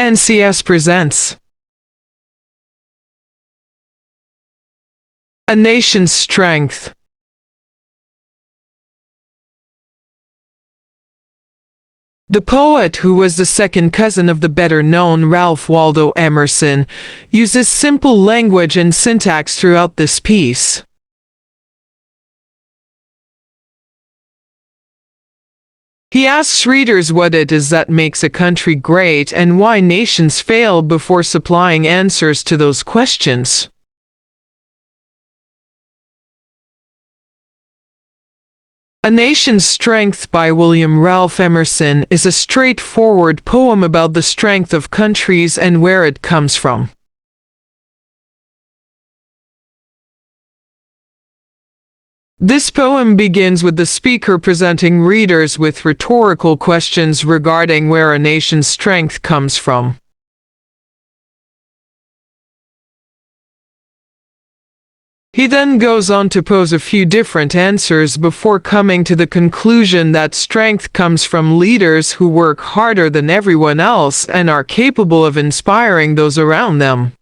NCS presents A Nation's Strength. The poet, who was the second cousin of the better-known Ralph Waldo Emerson, uses simple language and syntax throughout this piece. He asks readers what it is that makes a country great and why nations fail before supplying answers to those questions. A Nation's Strength by William Ralph Emerson is a straightforward poem about the strength of countries and where it comes from. This poem begins with the speaker presenting readers with rhetorical questions regarding where a nation's strength comes from. He then goes on to pose a few different answers before coming to the conclusion that strength comes from leaders who work harder than everyone else and are capable of inspiring those around them.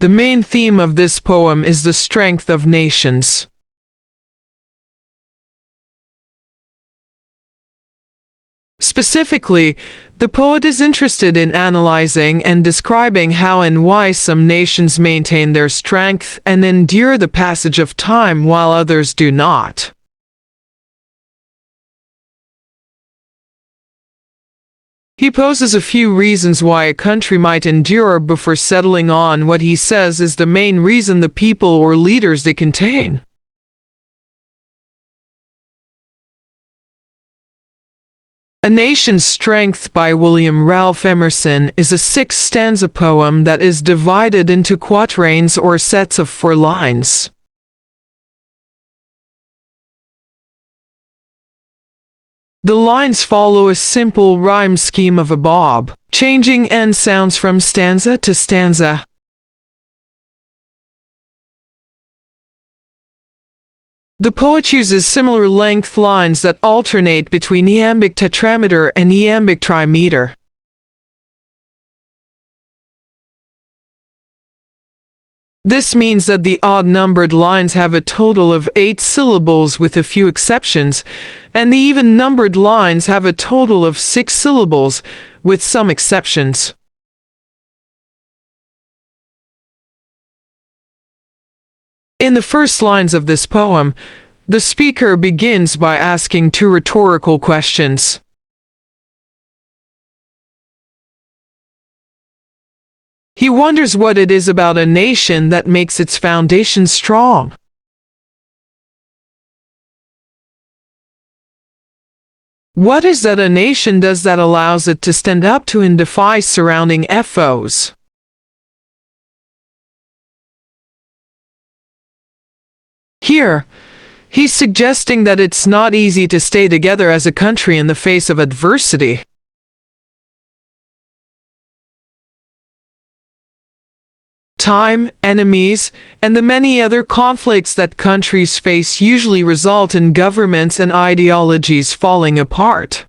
The main theme of this poem is the strength of nations. Specifically, the poet is interested in analyzing and describing how and why some nations maintain their strength and endure the passage of time while others do not. He poses a few reasons why a country might endure before settling on what he says is the main reason: the people or leaders they contain. A Nation's Strength by William Ralph Emerson is a 6-stanza poem that is divided into quatrains or sets of 4 lines. The lines follow a simple rhyme scheme of a bob, changing end sounds from stanza to stanza. The poet uses similar length lines that alternate between iambic tetrameter and iambic trimeter. This means that the odd-numbered lines have a total of 8 syllables with a few exceptions, and the even-numbered lines have a total of 6 syllables, with some exceptions. In the first lines of this poem, the speaker begins by asking 2 rhetorical questions. He wonders what it is about a nation that makes its foundation strong. What is that a nation does that allows it to stand up to and defy surrounding foes? Here, he's suggesting that it's not easy to stay together as a country in the face of adversity. Time, enemies, and the many other conflicts that countries face usually result in governments and ideologies falling apart.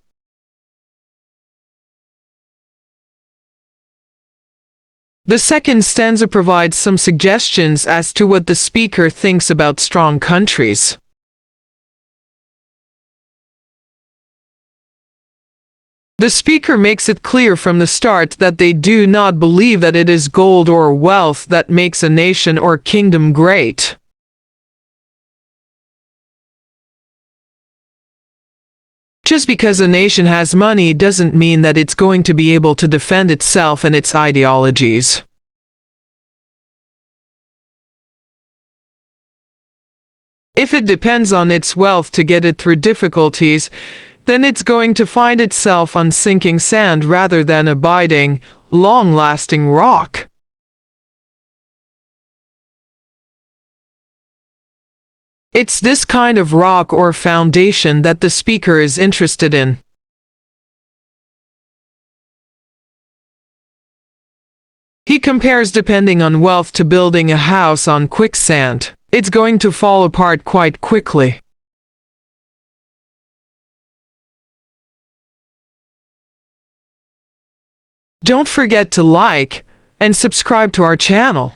The second stanza provides some suggestions as to what the speaker thinks about strong countries. The speaker makes it clear from the start that they do not believe that it is gold or wealth that makes a nation or kingdom great. Just because a nation has money doesn't mean that it's going to be able to defend itself and its ideologies. If it depends on its wealth to get it through difficulties, then it's going to find itself on sinking sand rather than abiding, long-lasting rock. It's this kind of rock or foundation that the speaker is interested in. He compares depending on wealth to building a house on quicksand. It's going to fall apart quite quickly. Don't forget to like and subscribe to our channel.